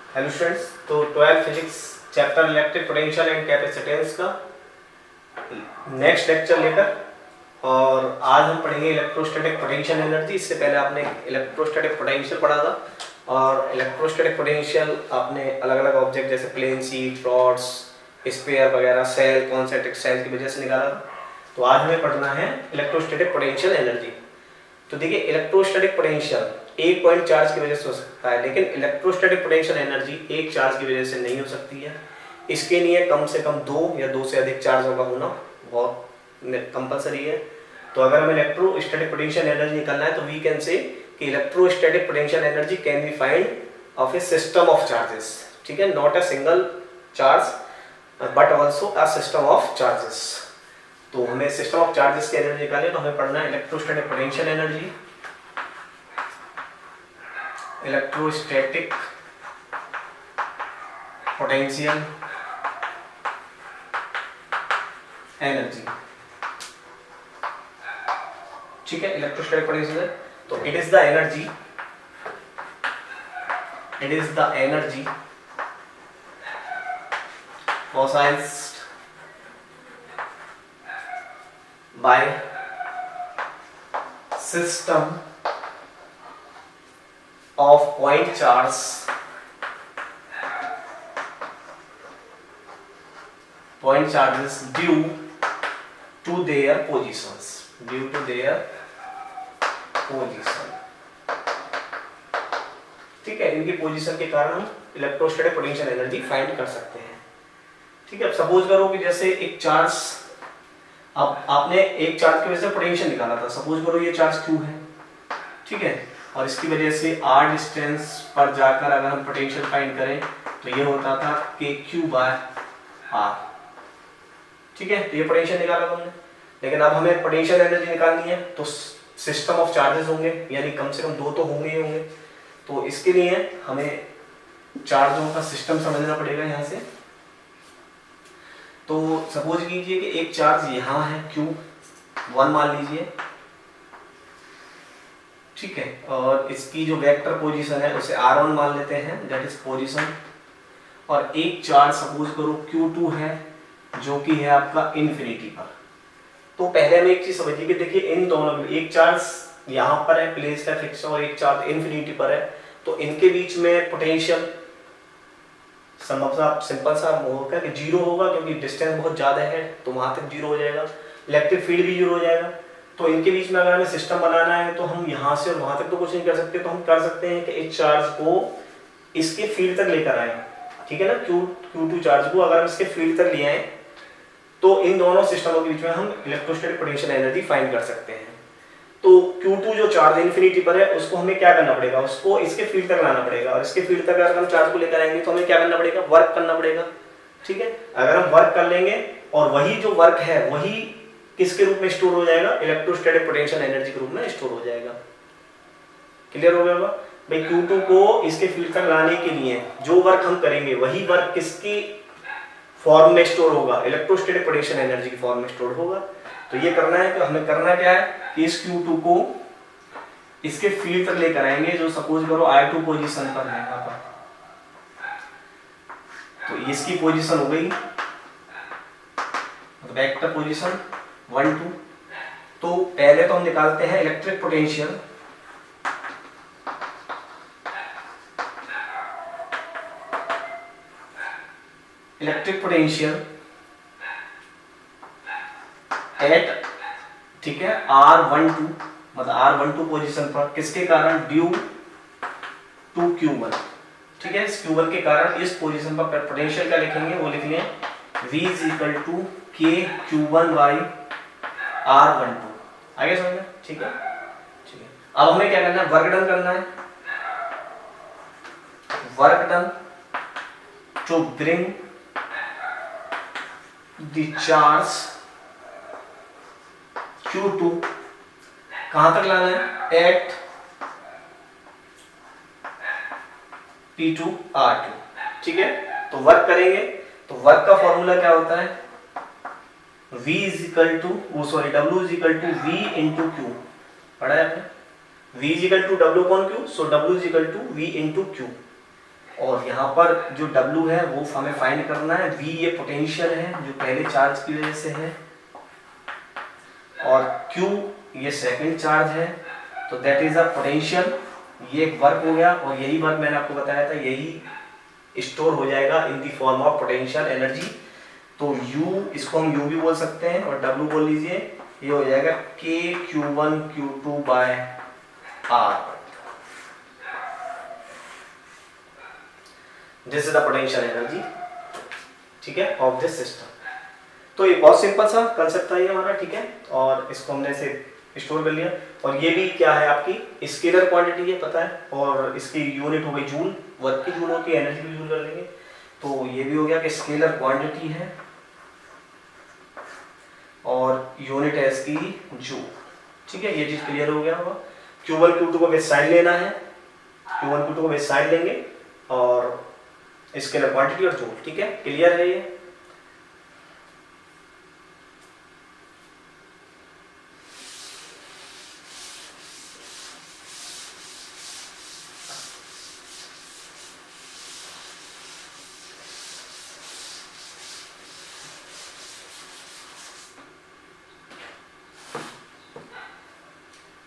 Hello students, तो 12 physics chapter electric potential and capacitance का next lecture लेकर और आज हम पढ़ेंगे इलेक्ट्रोस्टैटिक पोटेंशियल एनर्जी। इससे पहले आपने इलेक्ट्रोस्टैटिक पोटेंशियल पढ़ा था और इलेक्ट्रोस्टैटिक पोटेंशियल आपने अलग अलग ऑब्जेक्ट जैसे प्लेन शीट, रॉड्स, स्फीयर वगैरह, सेल, कॉन्सेंट्रिक सेल की वजह से निकाला था। तो आज हमें पढ़ना है इलेक्ट्रोस्टैटिक पोटेंशियल एनर्जी। तो देखिए, इलेक्ट्रोस्टैटिक पोटेंशियल एक पॉइंट चार्ज की वजह से हो सकता है, लेकिन इलेक्ट्रोस्टैटिक पोटेंशियल एनर्जी एक चार्ज की वजह से नहीं हो सकती है। इसके लिए कम से कम दो या दो से अधिक चार्जों का होना बहुत कंपलसरी है। तो अगर हमें इलेक्ट्रोस्टैटिक पोटेंशियल एनर्जी निकालना है तो वी कैन से कि electrostatic potential energy can be find of A system of charges. ठीक है, not a single charge but also a system of charges. तो हमें सिस्टम ऑफ चार्जेस की एनर्जी निकालनी, तो हमें पढ़ना है electrostatic potential energy. Electrostatic potential energy, ठीक है। इलेक्ट्रोस्टैटिक पोटेंशियल, तो it is the energy possessed by system of point charges due to their positions, ठीक है। इनकी पोजीशन के कारण हम इलेक्ट्रोस्टैटिक पोटेंशियल एनर्जी फाइंड कर सकते हैं। ठीक है, अब सपोज करो कि जैसे एक चार्ज, अब आपने एक चार्ज की वजह से पोटेंशियल निकाला था। सपोज करो ये चार्ज Q है, ठीक है, और इसकी वजह से r डिस्टेंस पर जाकर अगर हम पोटेंशियल फाइंड करें तो ये होता था KQ/R। ठीक है, तो ये पोटेंशियल निकाला हमने। लेकिन अब हमें पोटेंशियल एनर्जी निकालनी है तो सिस्टम ऑफ चार्जेस होंगे, यानी कम से कम दो तो होंगे ही होंगे। तो इसके लिए हमें चार्जों का सिस्टम समझना पड़ेगा यहाँ से। तो सपोज कीजिए कि एक चार्ज यहाँ है Q1 मान लीजिए, ठीक है, और इसकी जो वेक्टर पोजीशन है उसे R1 मान लेते हैं, दैट इज पोजीशन। और एक चार्ज सपोज करो Q2 है जो कि है आपका इन्फिनिटी पर। तो पहले हमें एक चीज समझिए कि देखिए, इन दोनों में एक चार्ज यहाँ पर है, प्लेस है फिक्स, और एक चार्ज इन्फिनिटी पर है, तो इनके बीच में पोटेंशियल सिंपल सा होगा कि जीरो होगा, क्योंकि डिस्टेंस बहुत ज्यादा है तो वहां तक जीरो हो जाएगा। इलेक्ट्रिक फील्ड भी जीरो हो जाएगा। तो इनके बीच में अगर हमें सिस्टम बनाना है तो हम यहाँ से और वहां तक तो कुछ नहीं कर सकते, तो हम कर सकते हैं कि इस चार्ज को इसके फील्ड तक लेकर आए, ठीक है ना। Q2 चार्ज को अगर हम इसके फील्ड तक ले आए तो इन दोनों सिस्टमों के बीच में हम इलेक्ट्रोस्टैटिक पोटेंशियल एनर्जी फाइंड कर सकते हैं। तो Q2 जो चार्ज इन्फिनिटी पर है उसको हमें क्या करना पड़ेगा, उसको इसके फील्ड तक लाना पड़ेगा, और इसके फील्ड तक अगर हम चार्ज को लेकर आएंगे तो हमें क्या करना पड़ेगा, वर्क करना पड़ेगा। ठीक है, अगर हम वर्क कर लेंगे और वही जो वर्क है वही किसके रूप में स्टोर हो जाएगा, इलेक्ट्रोस्टैटिक पोटेंशियल एनर्जी के रूप में स्टोर हो जाएगा। क्लियर हो गया होगा भाई। Q2 को इसके फील्ड तक लाने के लिए जो वर्क हम करेंगे वही वर्क किसकी फॉर्म में स्टोर होगा, इलेक्ट्रोस्टैटिक पोटेंशियल एनर्जी की फॉर्म में स्टोर होगा। तो ये करना है, तो हमें करना क्या है कि इस Q2 को इसके फील्ड तक लेकर आएंगे जो सपोज करो I2 पोजीशन पर है यहाँ पर। तो इसकी पोजीशन हो गई वेक्टर पोजीशन 1 2। तो पहले तो हम निकालते हैं इलेक्ट्रिक पोटेंशियल। एट, ठीक है, R12, मतलब R12 पोजीशन पर किसके कारण, ड्यू टू Q1। ठीक है, इस Q1 के कारण इस पोजीशन पर पोटेंशियल का लिखेंगे, वो लिख लें V = KQ1/R12। आगे समझना, ठीक है। ठीक है, अब हमें क्या करना है, वर्क डन करना है। Work done to bring the charge Q2 कहां तक लाना है, एट P2R2। ठीक है, तो वर्क करेंगे तो वर्क का फॉर्मूला क्या होता है, W = V × Q। पढ़ा है आपने, V = W/Q, so W = V × Q। और यहाँ पर जो W है वो हमें फाइंड करना है। V ये पोटेंशियल है जो पहले चार्ज की वजह से है, और Q ये सेकंड चार्ज है, तो दैट इज अ पोटेंशियल। ये एक वर्क हो गया, और यही वर्क मैंने आपको बताया था, यही स्टोर हो जाएगा in the form of potential energy. तो U इसको हम U भी बोल सकते हैं, और W बोल लीजिए, ये हो जाएगा KQ1Q2 by R। This is the potential energy, ठीक है, ऑफ दिस सिस्टम। तो ये बहुत सिंपल सा कंसेप्ट था ये हमारा, ठीक है, और इसको हमने ऐसे स्टोर कर लिया। और ये भी क्या है, आपकी स्केलर क्वांटिटी है, पता है, और इसकी यूनिट हो गई जूल, वर्क की जूल होती है, एनर्जी की जूल कर लेंगे। तो ये भी हो गया कि स्केलर क्वांटिटी है और यूनिट है इसकी जूल, ठीक है, ये चीज क्लियर हो गया होगा। Q1 Q2 को बेस साइड लेना है, Q1 Q2 को बेस साइड लेंगे, और स्केलर क्वांटिटी और जूल, ठीक है, क्लियर है ये।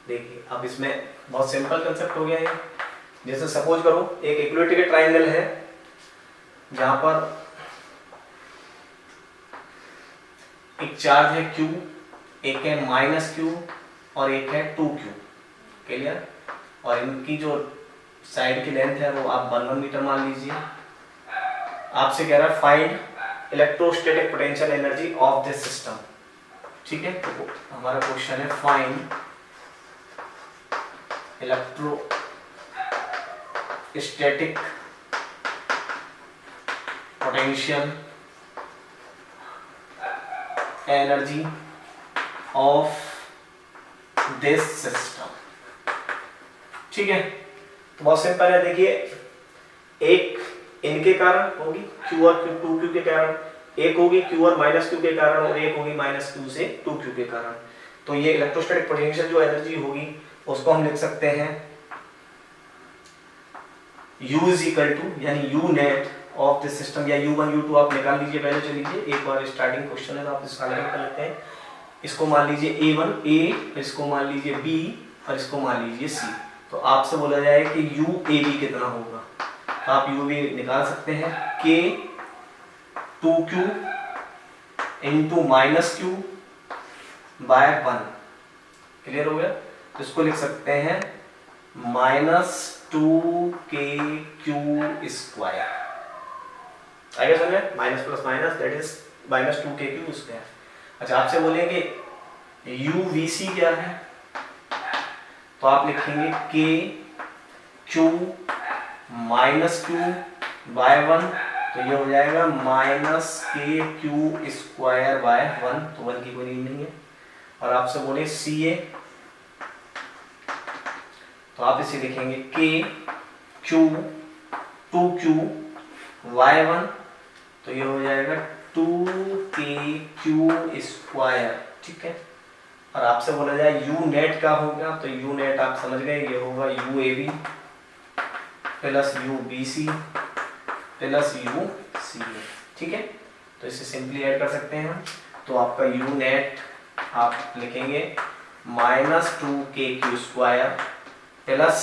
देखिए अब इसमें बहुत सिंपल कंसेप्ट हो गया है। जैसे सपोज करो एक इक्विलेटरल ट्रायंगल है जहां पर एक चार्ज है Q, एक है -Q और एक है 2Q, क्लियर। और इनकी जो साइड की लेंथ है वो आप 1 मीटर मान लीजिए। आपसे कह रहा है find electrostatic potential energy of this system, ठीक है। तो हमारा क्वेश्चन है find electrostatic potential energy of this system, ठीक है। तो बहुत सिंपल है, देखिए एक इनके कारण होगी Q और Q के कारण, एक होगी Q और -Q के कारण, और एक होगी -Q से 2Q के कारण। तो ये इलेक्ट्रोस्टैटिक पोटेंशियल जो एनर्जी होगी उसको हम लिख सकते हैं U इज इक्वल टू, यानी U net of this system, या U1 U2 आप निकाल लीजिए पहले। चलिए एक बार स्टार्टिंग क्वेश्चन है तो आप इसका कर लेते हैं। इसको मान लीजिए A1 A, इसको मान लीजिए B, और इसको मान लीजिए C। तो आपसे बोला जाए कि UAB कितना होगा, तो आप UAB निकाल सकते हैं K 2Q into -Q by 1, clear हो गया। तो इसको लिख सकते हैं -2KQ स्क्वायर, आएगा समझ में, minus plus minus that is -2KQ square. अच्छा आपसे बोलेंगे UVC क्या है, तो आप लिखेंगे KQ -Q बाय 1, तो ये हो जाएगा -KQ स्क्वायर बाय 1, तो 1 की कोई नीड नहीं है। और आपसे बोले CA, तो आप इसे लिखेंगे KQ 2Q बाय 1, तो ये हो जाएगा 2KQ स्क्वायर, ठीक है। और आपसे बोला जाए U नेट का होगा, तो U नेट आप समझ गए, ये होगा UAB plus UBC plus UCA, ठीक है। तो इसे सिंपली ऐड कर सकते हैं हम। तो आपका U नेट आप लिखेंगे -2KQ square plus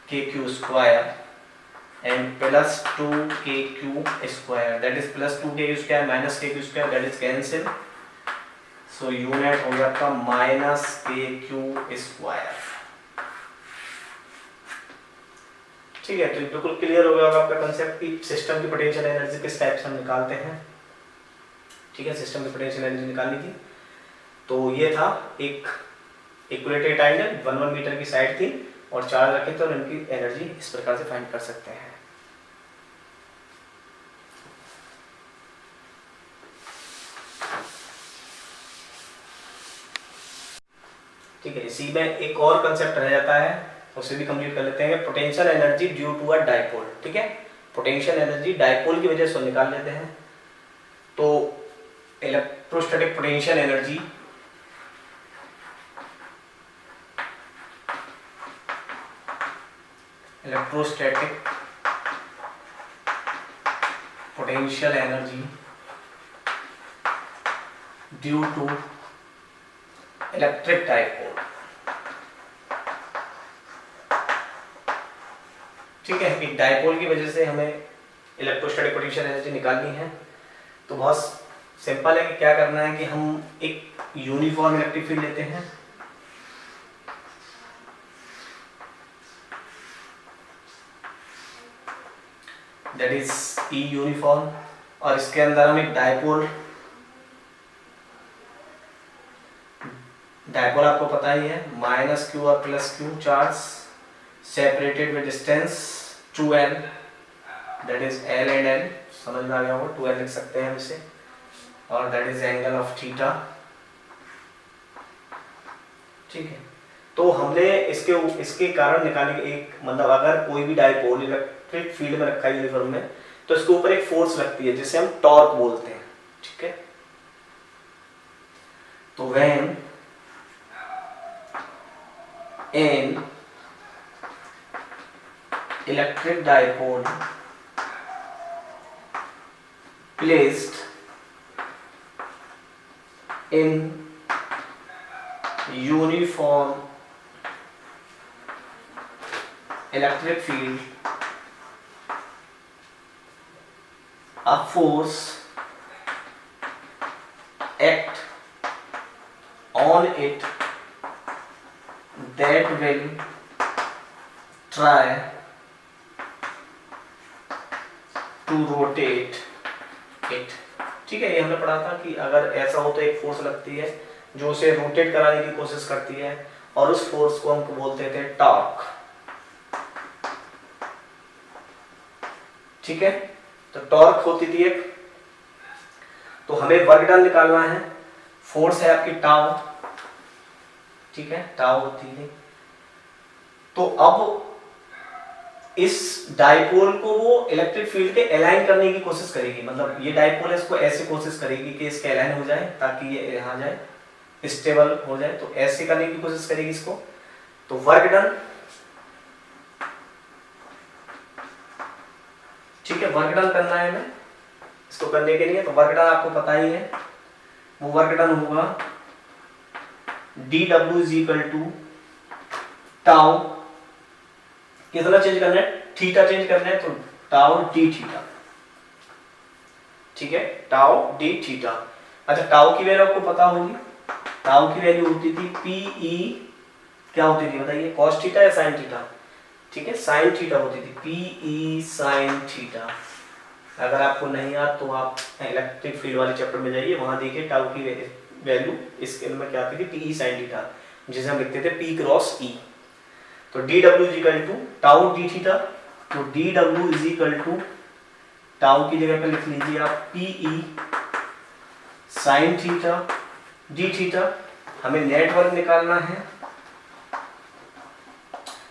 -KQ square and plus 2KQ square, that is plus 2KQ square -KQ square, that is cancel. So U net हो गया आपका -KQ स्क्वायर, ठीक है। तो बिल्कुल क्लियर हो गया होगा आपका कंसेप्ट की सिस्टम की पोटेंशियल एनर्जी किस टाइप से हम निकालते हैं, ठीक है। सिस्टम की पोटेंशियल एनर्जी निकालनी थी, तो ये था एक इक्विलेटरल ट्रायंगल, 1 मीटर की साइड थी और चार्ज रखे थे, और इनकी एनर्जी इस प्रकार से फाइंड कर सकते हैं। ठीक है, इसी में एक और कंसेप्ट रह जाता है, उसे भी कंप्लीट कर लेते हैं। Potential energy due to a dipole, ठीक है। पोटेंशियल एनर्जी डाइपोल की वजह से निकाल लेते हैं। तो electrostatic potential energy electrostatic potential energy due to electric dipole. ठीक है, एक डाइपोल की वजह से हमें इलेक्ट्रोस्टैटिक पोटेंशियल एनर्जी निकालनी है। तो बहुत सिंपल है कि क्या करना है कि हम एक यूनिफॉर्म इलेक्ट्रिक फील्ड लेते हैं, दैट इज ई यूनिफॉर्म, और इसके अंदर हम एक डाइपोल आपको पता ही है माइनस क्यू और plus Q charge separated with distance 2l, that is l and n, समझ में आ गया होगा, 2l लिख सकते हैं हम इसे, और that is angle of theta. ठीक है, तो हमने इसके कारण निकाले एक, मतलब अगर कोई भी डाइपोल इलेक्ट्रिक फील्ड में रखा है यूनिफॉर्म में, तो इसके ऊपर एक फोर्स लगती है जिसे हम टॉर्क बोलते हैं। ठीक है, तो when an electric dipole placed in uniform electric field, a force act on it that will try to rotate it। ठीक है, ये हमने पढ़ा था कि अगर ऐसा हो तो एक फोर्स लगती है जो उसे रोटेट कराने की कोशिश करती है, और उस फोर्स को हम बोलते थे टॉर्क। ठीक है, तो टॉर्क होती थी एक, तो हमें वर्क डन निकालना है, फोर्स है आपकी टाउ। ठीक है, टाउ होती है, तो अब इस डाइपोल को वो इलेक्ट्रिक फील्ड के अलाइन करने की कोशिश करेगी, मतलब ये डाइपोल है, इसको ऐसे कोशिश करेगी कि इसके अलाइन हो जाए ताकि ये यहाँ जाए, स्टेबल हो जाए, तो ऐसे करने की कोशिश करेगी इसको। तो वर्क डन, ठीक है, वर्क डन करना है हमें इसको करने के लिए, तो वर्क डन आपको पता ही है, वो वर्क डन होगा dw is equal to tau, कितना चेंज करना है, थीटा चेंज करना है, तो टाउ डी थीटा। ठीक है, टाउ डी थीटा। अच्छा, टाउ की वैल्यू आपको पता होगी, टाउ की वैल्यू होती थी पीई, क्या होती थी बताइए, कॉस थीटा या साइन थीटा। ठीक है, साइन थीटा होती थी, पीई साइन थीटा। अगर आपको नहीं याद तो आप इलेक्ट्रिक फील्ड वाले चैप्टर में जाइए, वहां देखिए टाउ की वैल्यू इसके में क्या आती थी, पीई साइन थीटा, जिसे हम लिखते थे पी क्रॉस ई। तो dw is equal to tau d theta, तो dw is equal to tau की जगह पे लिख लीजिए आप PE sine theta d theta. हमें नेटवर्क निकालना है,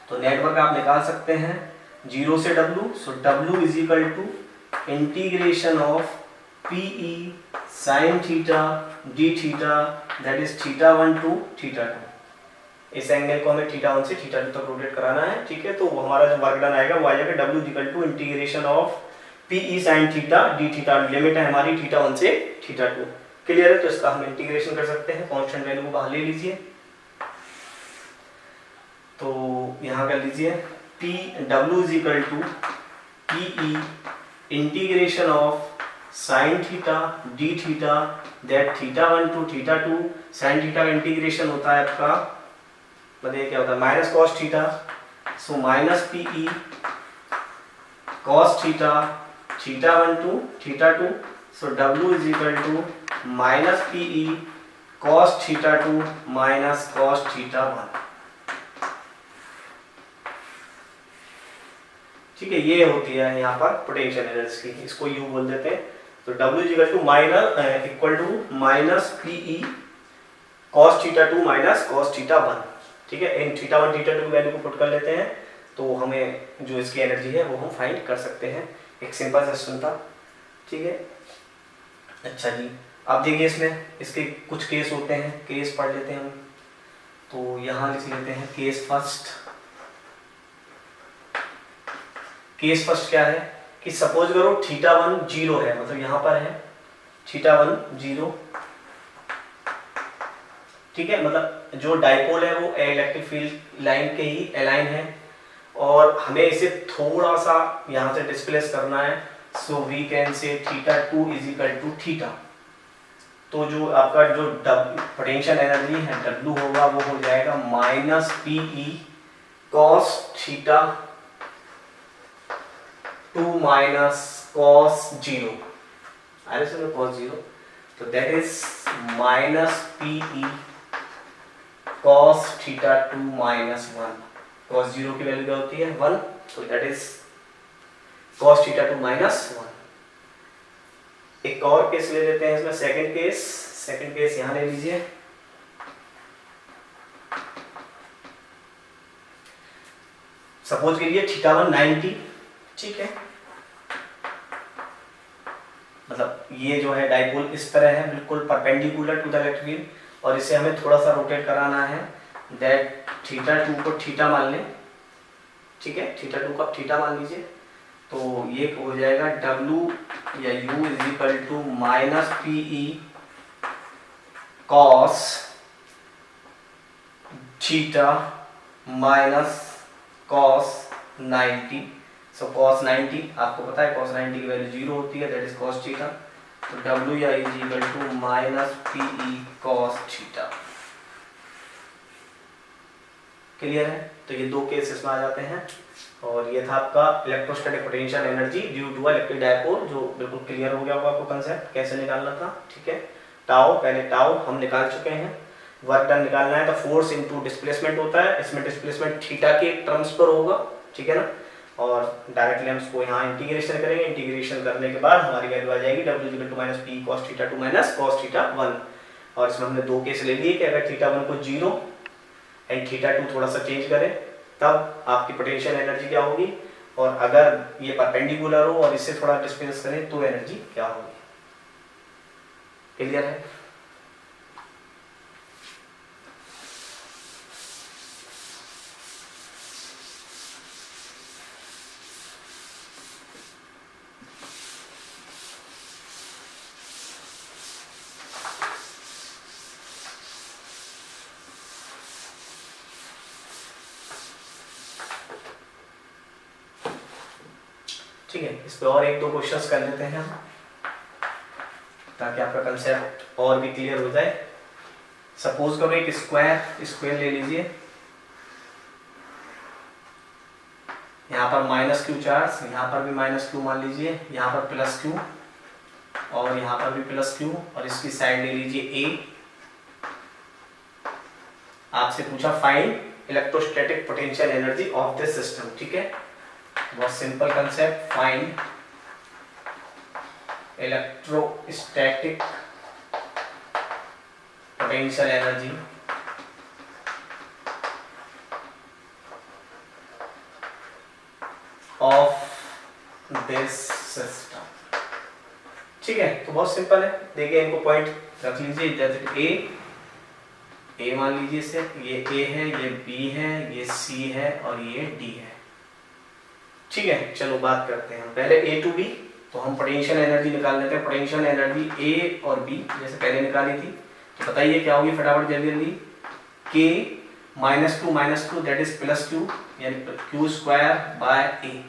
तो नेटवर्क आप निकाल सकते हैं 0 से w, so w is equal to integration of PE sine theta d theta, that is theta 1 to theta 2। इस एंगल को हमें थीटा 1 से थीटा 2 तक रोटेट कराना है। ठीक है, तो हमारा जो वर्क डन आएगा वो आ जाएगा w equal to integration of PE sine theta d theta, limit है हमारी थीटा 1 से थीटा 2। क्लियर है, तो इसका हम इंटीग्रेशन कर सकते हैं, कांस्टेंट वैल्यू को बाहर ले लीजिए, तो यहाँ कर लीजिए P w is equal to PE integration of sine theta d theta, that theta 1 to theta 2, sine theta का इंटीग्रेशन होता है आपका, मतलब क्या होता है minus cos theta, so minus PE cos theta theta 1 to theta 2, so w is equal to minus PE cos theta 2 minus cos theta 1। ठीक है, ये होती है यहाँ पर पोटेंशियल एनर्जी की, इसको यू बोल देते हैं। तो w is equal to minus equal to minus PE cos theta 2 minus cos theta 1। ठीक है, इन थीटा 1 थीटा 2 की वैल्यू को पुट कर लेते हैं, तो हमें जो इसकी एनर्जी है वो हम फाइंड कर सकते हैं। एक सिंपल सिस्टम था। ठीक है, अच्छा जी, अब देखिए इसमें इसके कुछ केस होते हैं, केस पढ़ लेते हैं हम। तो यहाँ लिख लेते हैं केस फर्स्ट। केस फर्स्ट क्या है कि सपोज करो θ1 0 है, मतलब यहाँ पर है θ1 0, ठीक है, मतलब जो डाइपोल है वो इलेक्ट्रिक फील्ड लाइन के ही अलाइन है और हमें इसे थोड़ा सा यहाँ से डिस्प्लेस करना है, so we can say θ2 is equal to theta. तो जो आपका जो पोटेंशियल एनर्जी है W होगा वो हो जाएगा minus PE cos θ2 minus cos 0, अरे सुनो cos 0, तो that is minus PE cos θ2 minus 1, cos 0 की वैल्यू क्या होती है 1, तो दैट इज cos θ2 माइनस 1। एक और केस ले लेते हैं इसमें, सेकंड केस यहां ले लीजिए। सपोज कीजिए θ1 90, ठीक है, मतलब ये जो है डाइपोल इस तरह है बिल्कुल perpendicular to the electric field और इसे हमें थोड़ा सा रोटेट कराना है, दैट θ2 को थीटा मान लें, ठीक है, θ2 को आप थीटा मान लीजिए, तो ये हो जाएगा W या U is equal to minus PE cos theta minus cos 90, so cos 90 आपको पता है cos 90 की वैल्यू 0 होती है, दैट इज cos थीटा, तो W या is equal to minus PE cos theta. Clear है? तो ये दो केसेस में आ जाते हैं और ये था आपका electrostatic potential energy due to electric dipole, जो बिल्कुल क्लियर हो गया होगा आपको कंसेप्ट कैसे निकालना था, ठीक है। टाउ, पहले टाउ हम निकाल चुके हैं, वर्क डन निकालना है तो फोर्स इनटू डिस्प्लेसमेंट होता है, इसमें डिस्प्लेसमेंट थीटा के टर्म्स पर होगा, ठीक है ना, और डायरेक्टली हम इसको यहाँ इंटीग्रेशन करेंगे, इंटीग्रेशन करने के बाद हमारी वैल्यू आ जाएगी W equal to minus PE cos θ2 minus cos θ1, और इसमें हमने दो केस ले लिए कि अगर θ1 को 0 एंड θ2 थोड़ा सा चेंज करें तब आपकी पोटेंशियल एनर्जी क्या होगी, और अगर ये परपेंडिकुलर हो और इससे थोड़ा डिस्प्लेस करें तो एनर्जी क्या होगी। क्लियर है? ठीक है, इस पे और एक दो क्वेश्चंस कर लेते हैं हम ताकि आपका कंसेप्ट और भी क्लियर हो जाए। सपोज करो एक स्क्वायर ले लीजिए, यहाँ पर माइनस क्यू चार्ज, यहाँ पर भी माइनस क्यू मान लीजिए, यहाँ पर प्लस क्यू और यहाँ पर भी प्लस क्यू, और इसकी साइड ले लीजिए ए। आपसे पूछा find electrostatic potential energy of this system, ठीक है, बहुत simple concept, find electrostatic potential energy of this system, ठीक है। तो बहुत सिंपल है, देखिए इनको पॉइंट रख लीजिए, जैसे ए मान लीजिए इसे, ये ए है, ये बी है, ये सी है और ये डी है, ठीक है। चलो बात करते हैं पहले ए टू बी, तो हम पोटेंशियल एनर्जी निकाल लेते हैं। पोटेंशियल एनर्जी ए और बी जैसे पहले निकाली थी, तो बताइए क्या होगी फटाफट जल्दी जल्दी। के minus two that is plus Q, यानी क्यू स्क्वायर बाय ए,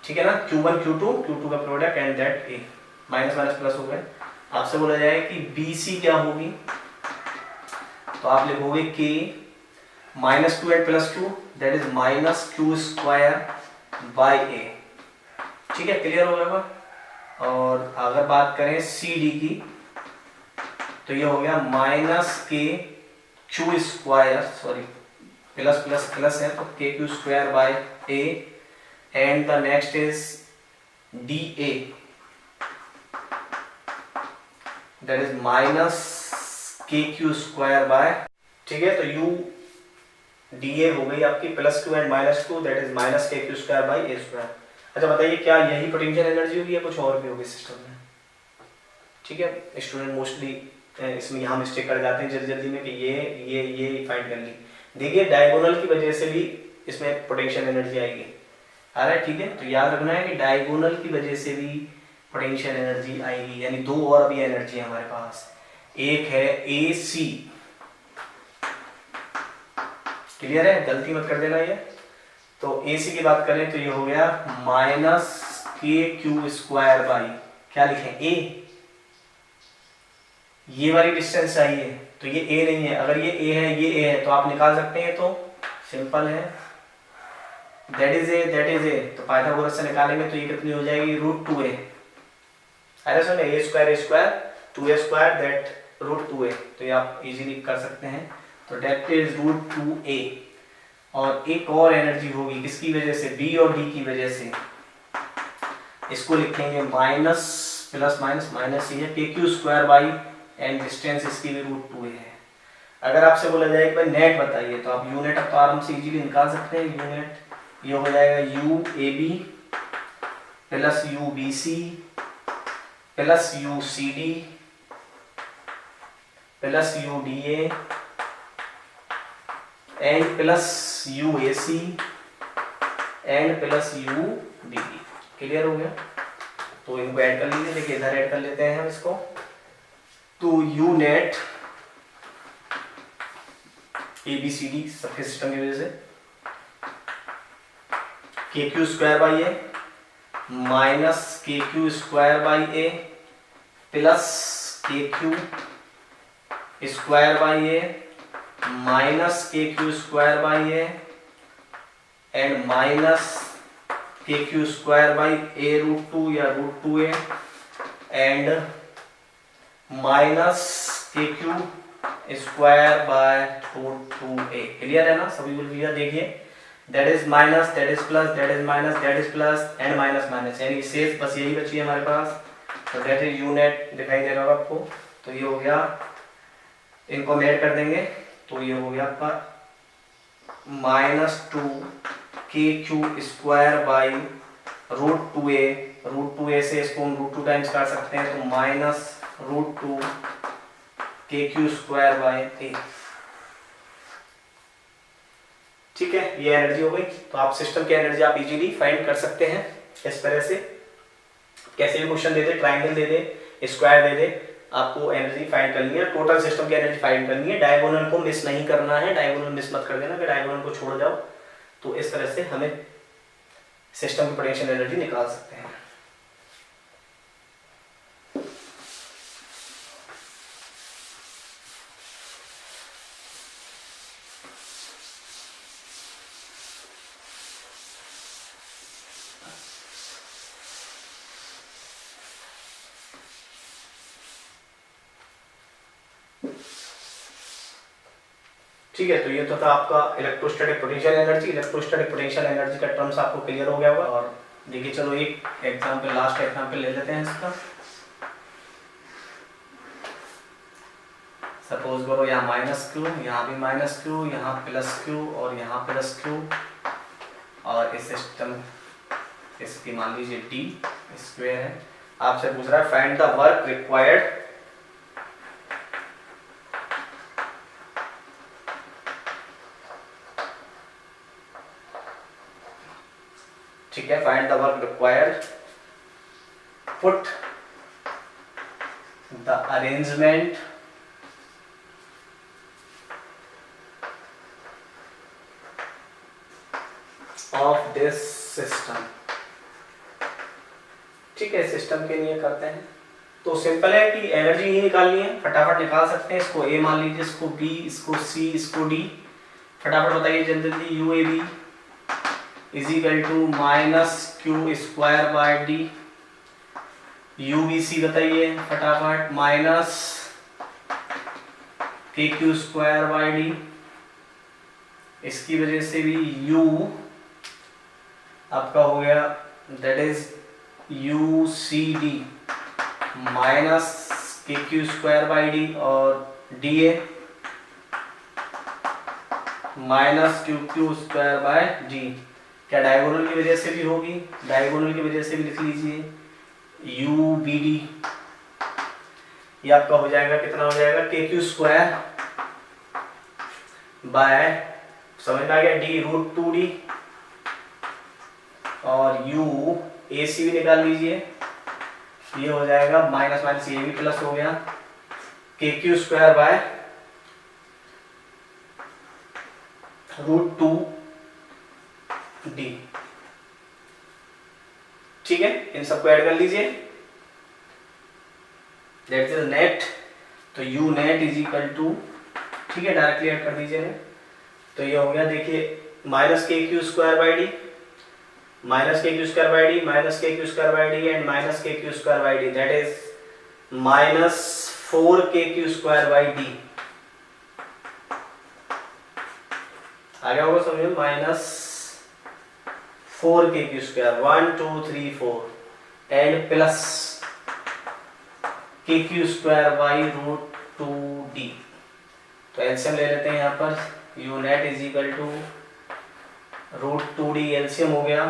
ठीक है ना, Q1 Q2 का product and that A, minus minus plus हो गए। आपसे बोला जाए कि BC क्या होगी, तो आप लिखोगे k minus two and plus q that is minus q square by a, ठीक है, क्लियर हो गया। और अगर बात करें CD की, तो ये हो गया minus k q square, sorry plus plus plus है तो k q square by a, and the next is DA that is minus k q square by, ठीक है, तो U DA हो गई आपकी plus q and minus two that is minus k q square by a square. अच्छा बताइए क्या यही पोटेंशियल एनर्जी होगी या कुछ और भी होगी सिस्टम में, ठीक है। स्टूडेंट मोस्टली इसमें यहाँ मिस्टेक कर जाते हैं जल्दी जल्दी में कि ये फाइंड कर ली। देखिए डायगोनल की वजह से भी इसमें पोटेंशियल एनर्जी आएगी, आ रहा है, ठीक है। तो याद रखना है कि डायगोनल की वजह से भी पोटेंशियल एनर्जी आएगी, यानी दो और भी एनर्जी है हमारे पास। एक है ए सी, क्लियर है, गलती मत कर देना ये। तो ए सी की बात करें तो ये हो गया minus k q square by, क्या लिखें, ए, ये वाली डिस्टेंस चाहिए, तो ये ए नहीं है, अगर ये ए है, ये ए है, तो आप निकाल सकते हैं, तो सिंपल है, दैट इज ए, तो पाइथागोरस से निकालेंगे तो ये कितनी हो जाएगी, √2a। अरे सुन, a square 2a square that √2a, तो ये आप इजीली कर सकते हैं, तो दैट इज √2a। और एक और एनर्जी होगी किसकी वजह से, बी और डी की वजह से, इसको लिखेंगे माइनस प्लस माइनस माइनस, ये के q square by, and distance इसकी भी √2a है। अगर आपसे बोला जाए कि भाई नेट बताइए, तो आप यूनेट तो आराम से इजीली निकाल सकते हैं, यूनेट ये हो जाएगा U A B plus U B C plus U C D plus U D A and plus U A C and plus U D D. Clear हो गया, तो इनको ऐड कर लीजिए, देखिए इधर ऐड कर लेते हैं हम इसको, तो U net A B C D सबके सिस्टम की वजह से, k q square by a minus k q square by a plus k q square by a minus k q square by a and minus k q square by a √2 या √2a and minus k q square by √2a। Clear है ना, सभी को clear. देखिए that is minus, that is plus, that is minus, that is plus and minus minus, यानी शेष बस यही बची है हमारे पास, तो दैट इज यू नेट, दिखाई दे रहा होगा आपको। तो ये हो गया, इनको ऐड कर देंगे तो ये हो गया आपका -2 के क्यू स्क्वायर बाई √2a से इसको हम √2 टाइम्स काट सकते हैं, तो -√2 के क्यू स्क्वायर बाई ए। ठीक है, ये एनर्जी हो गई। तो आप सिस्टम की एनर्जी आप इजीली फाइंड कर सकते हैं इस तरह से, कैसे भी क्वेश्चन दे दे, ट्राइंगल दे दे, स्क्वायर दे दे, आपको एनर्जी फाइंड करनी है, टोटल सिस्टम की एनर्जी फाइंड करनी है। डायगोनल को मिस नहीं करना है, डायगोनल मिस मत कर देना कि डायगोनल को छोड़ जाओ। तो इस तरह से हमें सिस्टम की पोटेंशियल एनर्जी निकाल सकते हैं। ठीक है, तो ये तो था आपका electrostatic potential energy. Electrostatic potential energy का टर्म्स आपको क्लियर हो गया होगा। और देखिए चलो एक एग्जांपल, लास्ट एग्जांपल ले लेते हैं इसका। सपोज करो यहाँ -q, यहाँ भी -q, यहाँ +q और यहाँ +q, और इस सिस्टम इसकी मान लीजिए d स्क्वायर है। आपसे पूछ रहा है फाइंड द वर्क रिक्वायर्ड ठीक है, find the work required, put the arrangement of this system. ठीक है, सिस्टम के लिए करते हैं। तो सिंपल है कि एनर्जी ही निकालनी है, फटाफट निकाल सकते हैं। इसको ए मान लीजिए, इसको बी, इसको सी, इसको डी। फटाफट बताइए जल्दी। U A B is equal to -q square by d. U B C बताइए फटाफट, -k q square by d. इसकी वजह से भी u आपका हो गया, that is U C D -k q square by d, और D A -q square by g. क्या डायगोनल की वजह से भी होगी? डायगोनल की वजह से भी लिख लीजिए यू बी डी। ये आपका हो जाएगा, कितना हो जाएगा, के क्यू स्क्वायर बाय, समझ में आ गया, डी √2d, और यू ए सी भी निकाल लीजिए, ये हो जाएगा माइनस माइनस ये भी प्लस हो गया, के क्यू स्क्वायर बाय √2d। ठीक है, इन सबको ऐड कर लीजिए, दैट इज नेट। तो U net is equal to, ठीक है डायरेक्टली ऐड कर दीजिए, तो ये हो गया देखिए minus k q square by d, minus k q square by d, minus k q square by d and minus k q square by d, that is minus 4 k q square by d. आ गया होगा समझो, minus 4 k q square 1 2 3 4 and plus k q square by √2d। तो LCM ले लेते हैं यहाँ पर, U net is equal to √2d LCM हो गया,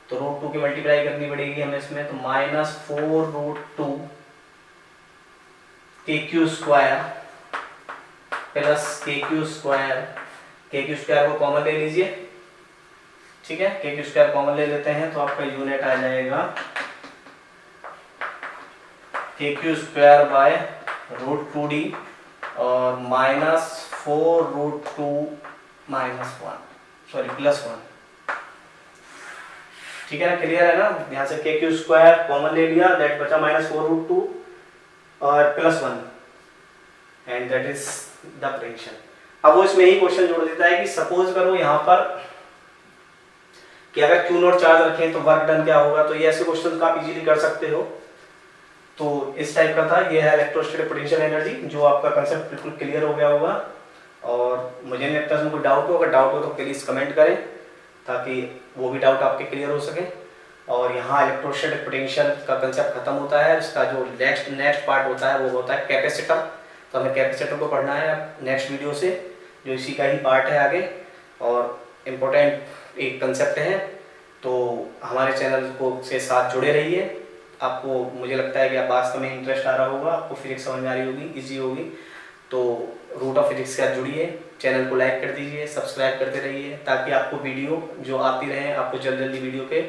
तो √2 की मल्टीप्लाई करनी पड़ेगी हमें इसमें, तो माइनस 4 √2 के q square plus k q square, के क्यू स्क्वायर को कॉमन ले लीजिए, ठीक है के क्यू स्क्वायर कॉमन ले लेते हैं, तो आपका यूनिट आ जाएगा के क्यू स्क्वायर बाय √2d और माइनस 4 √2 प्लस 1। ठीक है ना, क्लियर है ना, यहाँ से के क्यू स्क्वायर कॉमन ले लिया, दैट बचा माइनस 4 √2 और plus 1 and that is the prediction. अब वो इसमें ही क्वेश्चन जोड़ देता है कि सपोज करो यहाँ पर कि अगर क्यू नॉट चार्ज रखें तो वर्क डन क्या होगा, तो ये ऐसे क्वेश्चन आप इजीली कर सकते हो। तो इस टाइप का था, ये है इलेक्ट्रोस्टैटिक पोटेंशियल एनर्जी, जो आपका कंसेप्ट बिल्कुल क्लियर हो गया होगा। और मुझे नहीं लगता इसमें कोई डाउट हो, अगर डाउट हो तो प्लीज कमेंट करें ताकि वो भी डाउट आपके क्लियर हो सके। और यहाँ इलेक्ट्रोस्टैटिक पोटेंशियल का कंसेप्ट खत्म होता है, इसका जो नेक्स्ट पार्ट होता है वो होता है कैपेसिटर। तो हमें कैपेसिटर को पढ़ना है नेक्स्ट वीडियो से, जो इसी का ही पार्ट है आगे, और इम्पोर्टेंट एक कंसेप्ट है। तो हमारे चैनल को से साथ जुड़े रहिए। आपको मुझे लगता है कि आप वास्तव में इंटरेस्ट आ रहा होगा, आपको फिजिक्स समझ में आ रही होगी, इजी होगी। तो रूट ऑफ फिजिक्स के साथ जुड़िए, चैनल को लाइक कर दीजिए, सब्सक्राइब करते रहिए, ताकि आपको वीडियो जो आती रहे, आपको जल्दी जल्दी वीडियो के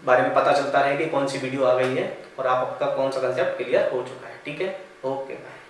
बारे में पता चलता रहे कि कौन सी वीडियो आ गई है और आपका कौन सा कंसेप्ट क्लियर हो चुका है। ठीक है, ओके बाय।